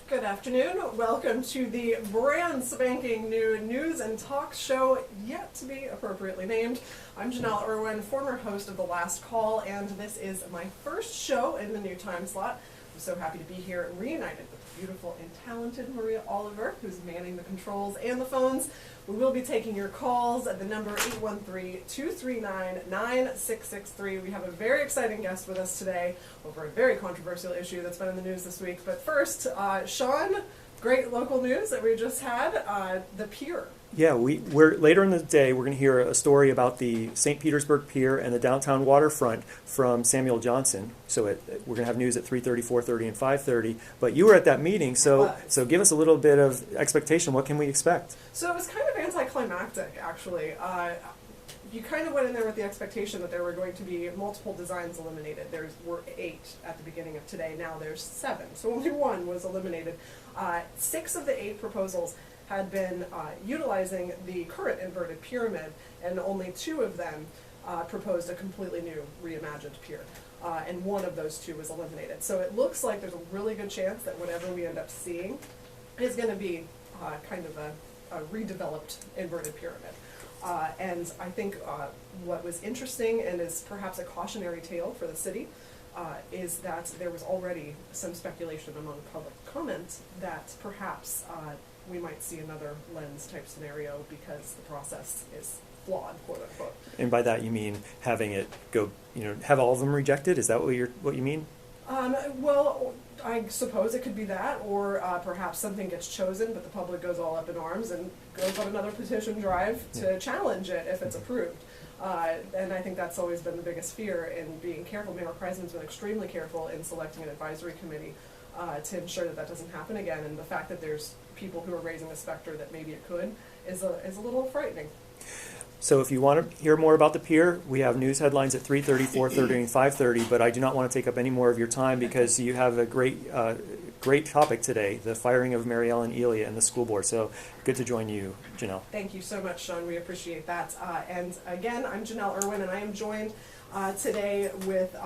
Good afternoon. Welcome to the brand spanking new news and talk show yet to be appropriately named. I'm Janelle Irwin, former host of The Last Call, and this is my first show in the new time slot. I'm so happy to be here reunited with the beautiful and talented Maria Oliver, who's manning the controls and the phones. We will be taking your calls at the number 813-239-9663. We have a very exciting guest with us today over a very controversial issue that's been in the news this week. But first, Sean, great local news that we just had, the pier. Yeah, we're later in the day, we're going to hear a story about the St. Petersburg Pier and the downtown waterfront from Samuel Johnson. So we're going to have news at 3:30, 4:30, and 5:30. But you were at that meeting, so give us a little bit of expectation. What can we expect? So it was kind of anticlimactic, actually. You kind of went in there with the expectation that there were going to be multiple designs eliminated. There were 8 at the beginning of today. Now there's 7. So only 1 was eliminated. 6 of the 8 proposals had been utilizing the current inverted pyramid, and only 2 of them proposed a completely new reimagined pier. And 1 of those 2 was eliminated. So it looks like there's a really good chance that whatever we end up seeing is going to be kind of a redeveloped inverted pyramid. And I think what was interesting and is perhaps a cautionary tale for the city is that there was already some speculation among public comment that perhaps we might see another lens type scenario because the process is flawed, quote unquote. And by that you mean having it go, have all of them rejected? Is that what you mean? Well, I suppose it could be that, or perhaps something gets chosen, but the public goes all up in arms and goes on another petition drive to challenge it if it's approved. And I think that's always been the biggest fear in being careful. Mayor Kreisman's been extremely careful in selecting an advisory committee to ensure that that doesn't happen again. And the fact that there's people who are raising the specter that maybe it could is a little frightening. So if you want to hear more about the pier, we have news headlines at 3:30, 4:30, and 5:30, but I do not want to take up any more of your time because you have a great topic today, the firing of Mary Ellen Elia and the school board. So good to join you, Janelle. Thank you so much, Sean. We appreciate that. And again, I'm Janelle Irwin, and I am joined today with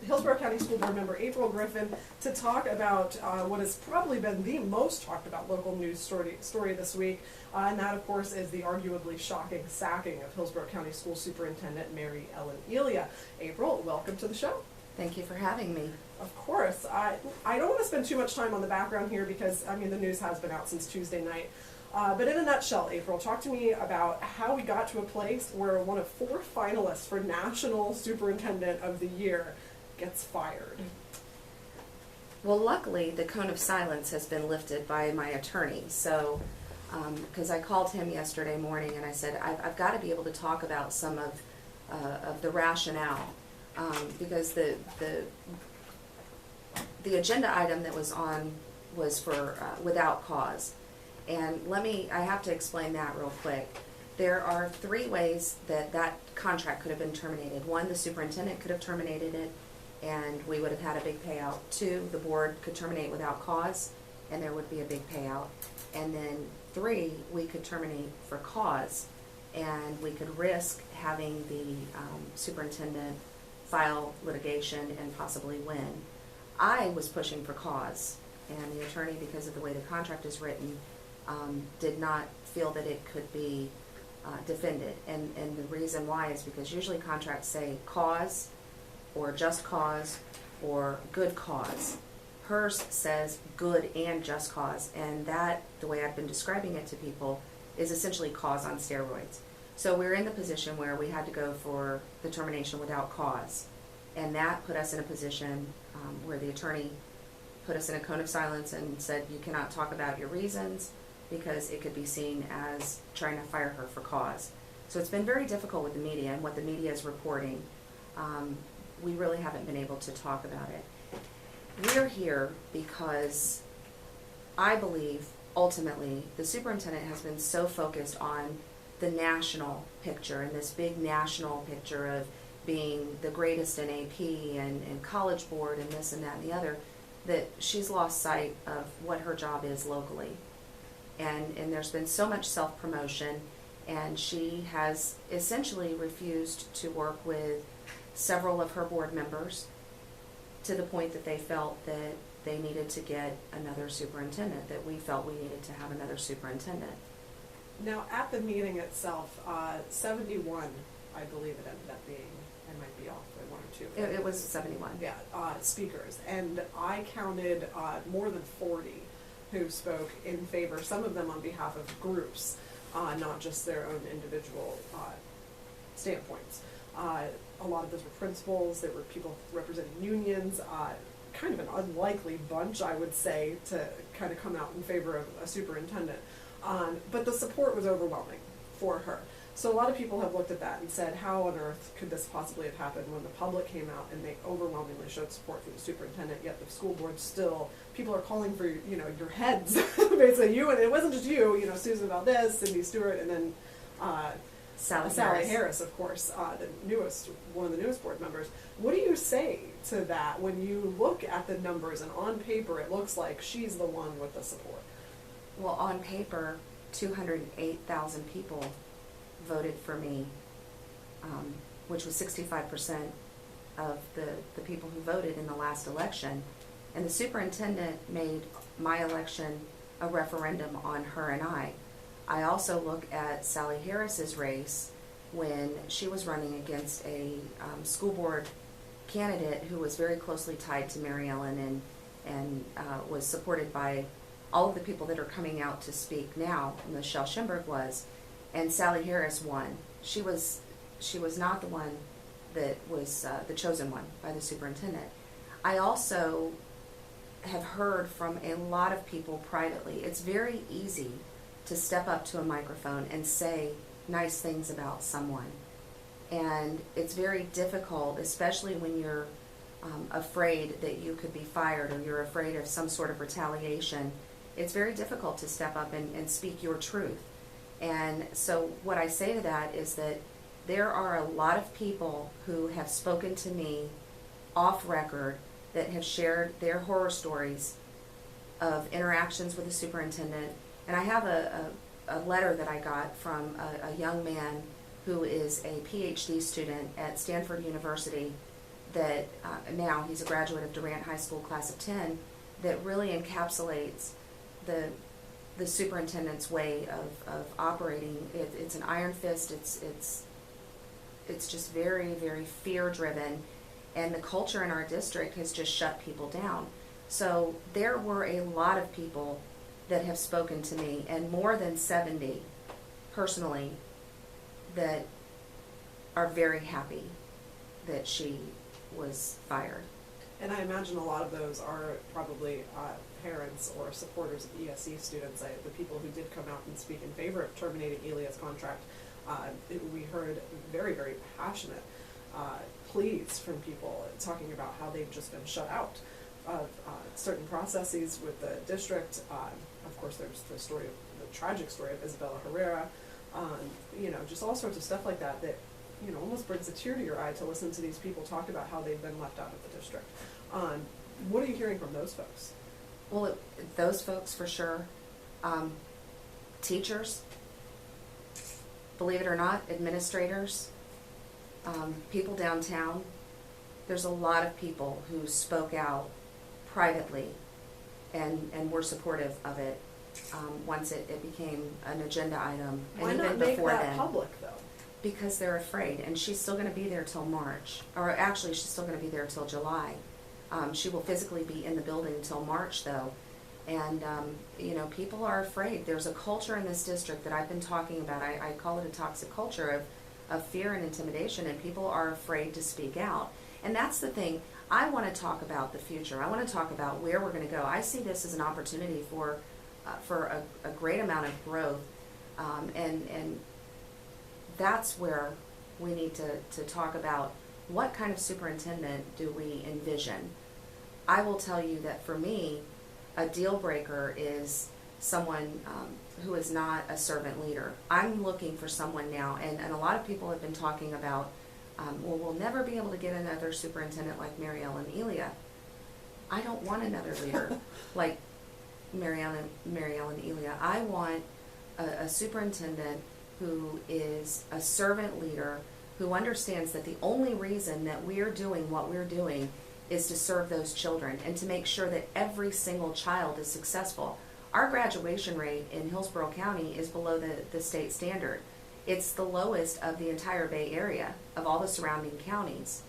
Hillsborough County School Board member April Griffin to talk about what has probably been the most talked about local news story this week. And that, of course, is the arguably shocking sacking of Hillsborough County School Superintendent Mary Ellen Elia. April, welcome to the show. Thank you for having me. Of course. I don't want to spend too much time on the background here because, the news has been out since Tuesday night. But in a nutshell, April, talk to me about how we got to a place where one of 4 finalists for National Superintendent of the Year gets fired. Well, luckily, the cone of silence has been lifted by my attorney. So, because I called him yesterday morning and I said, I've got to be able to talk about some of the rationale. Because the agenda item that was on was for without cause. And I have to explain that real quick. There are 3 ways that contract could have been terminated. 1, the superintendent could have terminated it, and we would have had a big payout. 2, the board could terminate without cause, and there would be a big payout. And then 3, we could terminate for cause, and we could risk having the superintendent file litigation and possibly win. I was pushing for cause, and the attorney, because of the way the contract is written, did not feel that it could be defended. And the reason why is because usually contracts say cause or just cause or good cause. Hers says good and just cause, and that, the way I've been describing it to people, is essentially cause on steroids. So we're in the position where we had to go for the termination without cause, and that put us in a position where the attorney put us in a cone of silence and said you cannot talk about your reasons because it could be seen as trying to fire her for cause. So it's been very difficult with the media and what the media is reporting. We really haven't been able to talk about it. We're here because I believe ultimately the superintendent has been so focused on the national picture and this big national picture of being the greatest in AP and College Board and this and that and the other, that she's lost sight of what her job is locally. And there's been so much self-promotion, and she has essentially refused to work with several of her board members to the point that they felt that they needed to get another superintendent, that we felt we needed to have another superintendent. Now, at the meeting itself, 71, I believe it ended up being, I might be off by one or two. It was 71. Yeah, speakers. And I counted more than 40 who spoke in favor, some of them on behalf of groups, not just their own individual standpoints. A lot of those were principals, there were people representing unions, kind of an unlikely bunch, I would say, to kind of come out in favor of a superintendent. But the support was overwhelming for her. So a lot of people have looked at that and said, how on earth could this possibly have happened when the public came out and they overwhelmingly showed support for the superintendent, yet the school board still, people are calling for, you know, your heads, basically you, and it wasn't just you know, Susan Valdez, Cindy Stewart, and then Sally Harris, of course, one of the newest board members. What do you say to that when you look at the numbers and on paper it looks like she's the one with the support? Well, on paper, 208,000 people voted for me, which was 65% of the people who voted in the last election. And the superintendent made my election a referendum on her and I. I also look at Sally Harris's race when she was running against a school board candidate who was very closely tied to Mary Ellen and was supported by all of the people that are coming out to speak now. Michelle Schimberg was, and Sally Harris won. She was not the one that was the chosen one by the superintendent. I also have heard from a lot of people privately. It's very easy to step up to a microphone and say nice things about someone. And it's very difficult, especially when you're afraid that you could be fired or you're afraid of some sort of retaliation. It's very difficult to step up and speak your truth. And so what I say to that is that there are a lot of people who have spoken to me off record that have shared their horror stories of interactions with the superintendent. And I have a letter that I got from a young man who is a PhD student at Stanford University that now he's a graduate of Durant High School class of 10, that really encapsulates the superintendent's way of operating. It's an iron fist. It's just very, very fear-driven, and the culture in our district has just shut people down. So there were a lot of people that have spoken to me, and more than 70 personally, that are very happy that she was fired. And I imagine a lot of those are probably parents or supporters of ESC students. The people who did come out and speak in favor of terminating Elia's contract, we heard very, very passionate pleas from people talking about how they've just been shut out of certain processes with the district. Of course, there's the tragic story of Isabella Herrera. Just all sorts of stuff like that almost brings a tear to your eye to listen to these people talk about how they've been left out of the district. What are you hearing from those folks? Well, those folks for sure. Teachers, believe it or not, administrators, people downtown. There's a lot of people who spoke out privately and were supportive of it once it became an agenda item. Why and not even make before that then. public, though? Because they're afraid, and she's still going to be there till March, or actually she's still going to be there till July. She will physically be in the building till March, though, and people are afraid. There's a culture in this district that I've been talking about. I call it a toxic culture of fear and intimidation, and people are afraid to speak out. And that's the thing. I want to talk about the future. I want to talk about where we're going to go. I see this as an opportunity for a great amount of growth, and that's where we need to talk about what kind of superintendent do we envision. I will tell you that for me, a deal breaker is someone who is not a servant leader. I'm looking for someone now, and a lot of people have been talking about, we'll never be able to get another superintendent like Mary Ellen and Elia. I don't want another leader like Mary Ellen and Elia. I want a superintendent who is a servant leader, who understands that the only reason that we're doing what we're doing is to serve those children and to make sure that every single child is successful. Our graduation rate in Hillsborough County is below the state standard. It's the lowest of the entire Bay Area, of all the surrounding counties.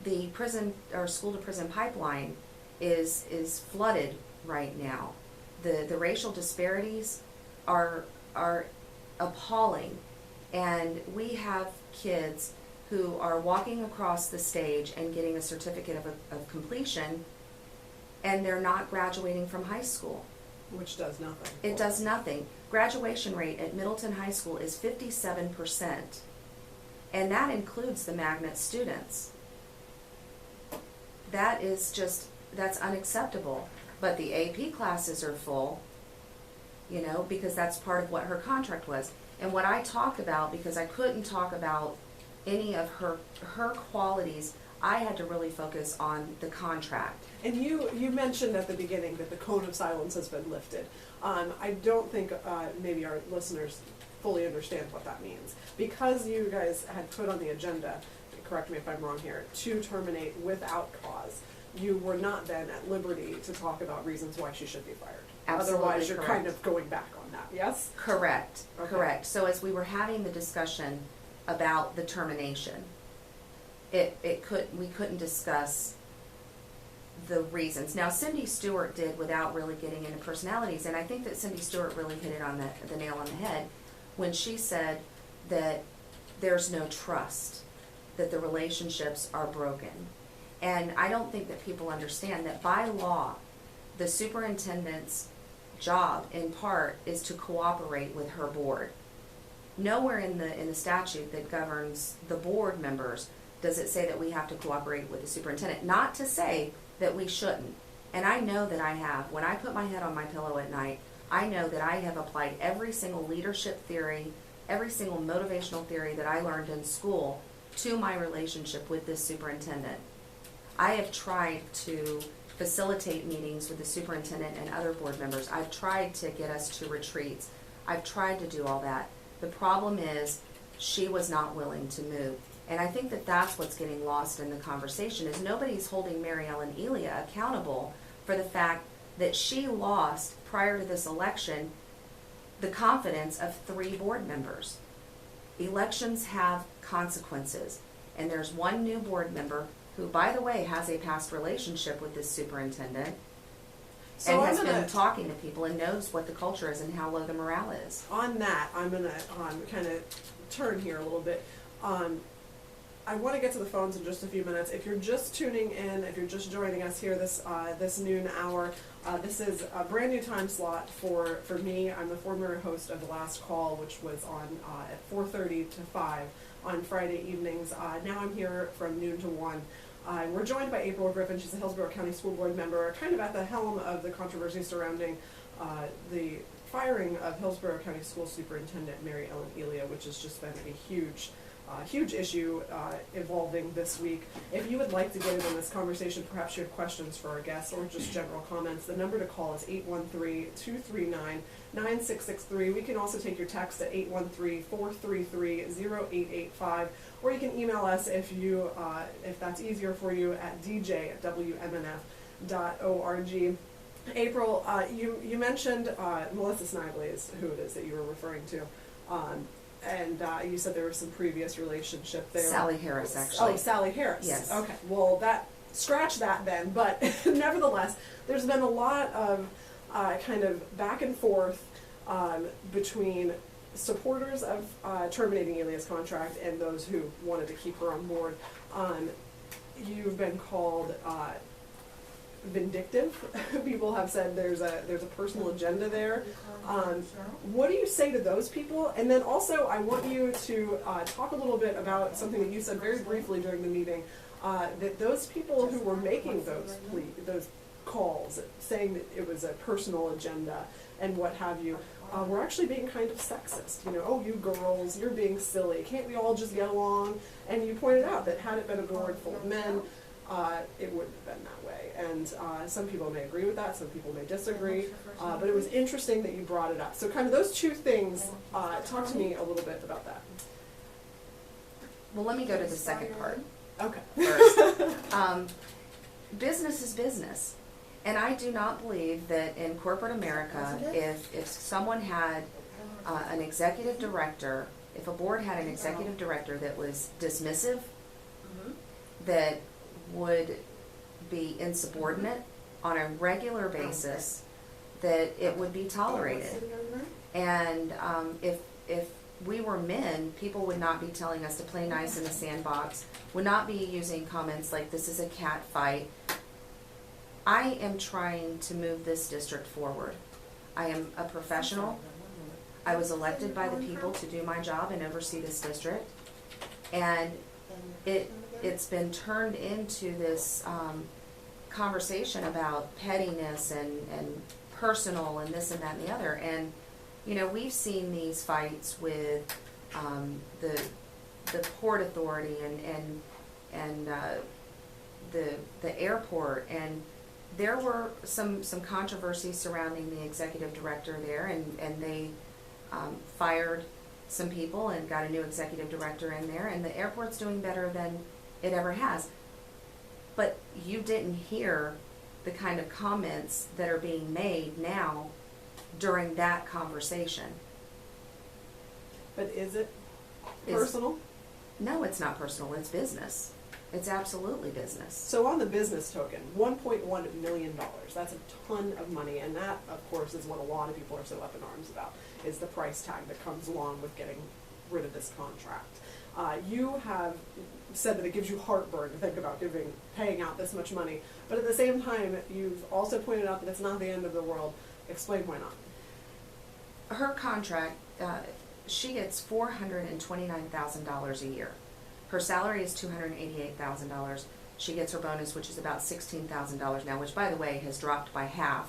The prison or school to prison pipeline is flooded right now. The racial disparities are appalling, and we have kids who are walking across the stage and getting a certificate of completion, and they're not graduating from high school. Which does nothing. It does nothing. Graduation rate at Middleton High School is 57%, and that includes the magnet students. That is just, that's unacceptable. But the AP classes are full, you know, because that's part of what her contract was. And what I talked about, because I couldn't talk about any of her qualities, I had to really focus on the contract. And you mentioned at the beginning that the cone of silence has been lifted. I don't think maybe our listeners fully understand what that means. Because you guys had put on the agenda, correct me if I'm wrong here, to terminate without cause, you were not then at liberty to talk about reasons why she should be fired. Absolutely Otherwise, you're correct. kind of going back on that, yes? Correct, Okay. correct. So as we were having the discussion about the termination, we couldn't discuss the reasons. Now, Cindy Stewart did without really getting into personalities, and I think that Cindy Stewart really hit it on the nail on the head when she said that there's no trust, that the relationships are broken. And I don't think that people understand that by law, the superintendent's job, in part, is to cooperate with her board. Nowhere in the statute that governs the board members does it say that we have to cooperate with the superintendent. Not to say that we shouldn't. And I know that I have. When I put my head on my pillow at night, I know that I have applied every single leadership theory, every single motivational theory that I learned in school to my relationship with this superintendent. I have tried to facilitate meetings with the superintendent and other board members. I've tried to get us to retreats. I've tried to do all that. The problem is she was not willing to move. And I think that that's what's getting lost in the conversation, is nobody's holding Mary Ellen Elia accountable for the fact that she lost, prior to this election, the confidence of 3 board members. Elections have consequences. And there's one new board member who, by the way, has a past relationship with this superintendent, So and I'm has gonna, been talking to people and knows what the culture is and how low the morale is. on that, I'm going to kind of turn here a little bit. I want to get to the phones in just a few minutes. If you're just tuning in, if you're just joining us here this noon hour, this is a brand new time slot for me. I'm the former host of The Last Call, which was on at 4:30 to 5 on Friday evenings. Now I'm here from noon to 1. We're joined by April Griffin. She's a Hillsborough County School Board member, kind of at the helm of the controversy surrounding the firing of Hillsborough County School Superintendent Mary Ellen Elia, which has just been a huge issue evolving this week. If you would like to get in on this conversation, perhaps you have questions for our guests or just general comments, the number to call is 813-239-9663. We can also take your text at 813-433-0885, or you can email us if that's easier for you at dj@wmnf.org. April, you mentioned Melissa Snively is who it is that you were referring to. And you said there was some previous relationship there. Sally Harris, actually. Oh, Sally Harris. Yes. Okay. Well, scratch that then. But nevertheless, there's been a lot of kind of back and forth between supporters of terminating Elia's contract and those who wanted to keep her on board. You've been called vindictive. People have said there's a personal agenda there. What do you say to those people? And then also, I want you to talk a little bit about something that you said very briefly during the meeting, that those people who were making those calls, saying that it was a personal agenda and what have you, were actually being kind of sexist. You know, oh, you girls, you're being silly. Can't we all just get along? And you pointed out that had it been a board full of men, it wouldn't have been that way. And some people may agree with that, some people may disagree, but it was interesting that you brought it up. So kind of those two things, talk to me a little bit about that. Well, let me go to the second part Okay. first. business is business. And I do not believe that in corporate America, if someone had an executive director, if a board had an executive director that was dismissive, that would be insubordinate on a regular basis, that it would be tolerated. And if we were men, people would not be telling us to play nice in the sandbox, would not be using comments like this is a cat fight. I am trying to move this district forward. I am a professional. I was elected by the people to do my job and oversee this district. And it's been turned into this conversation about pettiness and personal and this and that and the other. And, you know, we've seen these fights with the Port Authority and the airport, and there were some controversy surrounding the executive director there, and they fired some people and got a new executive director in there, and the airport's doing better than it ever has. But you didn't hear the kind of comments that are being made now during that conversation. But is it personal? No, it's not personal, it's business. It's absolutely business. So on the business token, $1.1 million, that's a ton of money, and that, of course, is what a lot of people are so up in arms about, is the price tag that comes along with getting rid of this contract. You have said that it gives you heartburn to think about paying out this much money, but at the same time, you've also pointed out that it's not the end of the world. Explain why not. Her contract, she gets $429,000 a year. Her salary is $288,000. She gets her bonus, which is about $16,000 now, which, by the way, has dropped by half,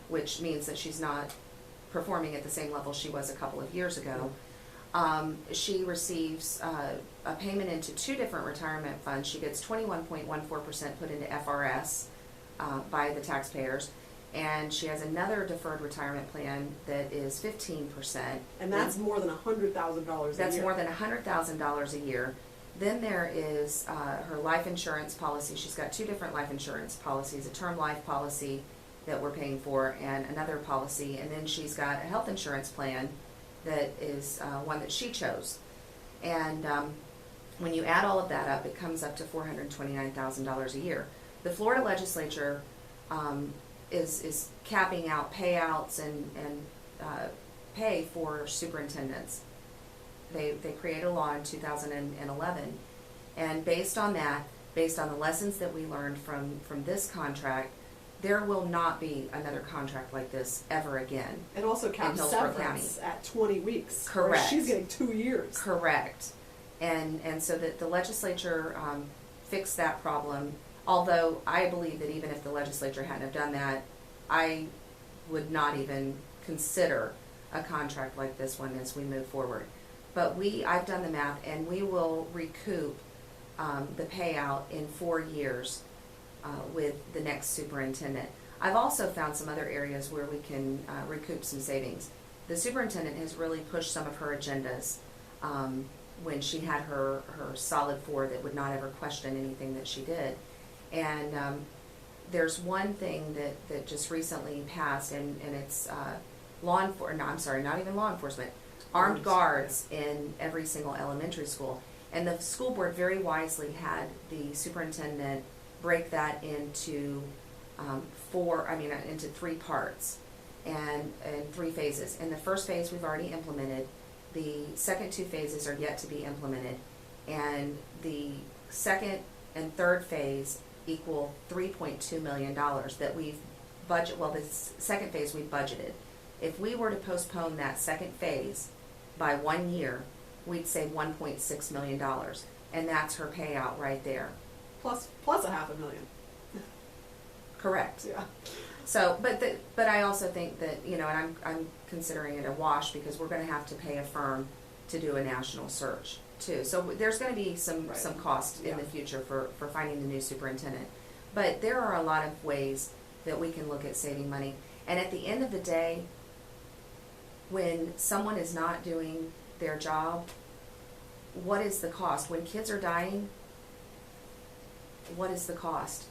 which means that she's not performing at the same level she was a couple of years ago. She receives a payment into two different retirement funds. She gets 21.14% put into FRS by the taxpayers, and she has another deferred retirement plan that is 15%. And that's more than $100,000 a year. That's more than $100,000 a year. Then there is her life insurance policy. She's got two different life insurance policies, a term life policy that we're paying for and another policy. And then she's got a health insurance plan that is one that she chose. And when you add all of that up, it comes up to $429,000 a year. The Florida legislature is capping out payouts and pay for superintendents. They created a law in 2011, and based on that, based on the lessons that we learned from this contract, there will not be another contract like this ever again. And also caps severance at 20 weeks. Correct. She's getting 2 years. Correct. And so that the legislature fixed that problem, although I believe that even if the legislature hadn't have done that, I would not even consider a contract like this one as we move forward. But I've done the math, and we will recoup the payout in 4 years with the next superintendent. I've also found some other areas where we can recoup some savings. The superintendent has really pushed some of her agendas when she had her solid 4 that would not ever question anything that she did. And there's one thing that just recently passed, and it's not even law enforcement, armed guards in every single elementary school. And the school board very wisely had the superintendent break that into into 3 parts and 3 phases. In the first phase, we've already implemented. The second 2 phases are yet to be implemented, and the second and third phase equal $3.2 million that we've budgeted. Well, the second phase we've budgeted. If we were to postpone that second phase by 1 year, we'd save $1.6 million, and that's her payout right there. Plus $500,000. Correct. Yeah. So, but I also think that, and I'm considering it a wash because we're going to have to pay a firm to do a national search too. So there's going to be some cost in the future for finding the new superintendent. But there are a lot of ways that we can look at saving money. And at the end of the day, when someone is not doing their job, what is the cost? When kids are dying, what is the cost?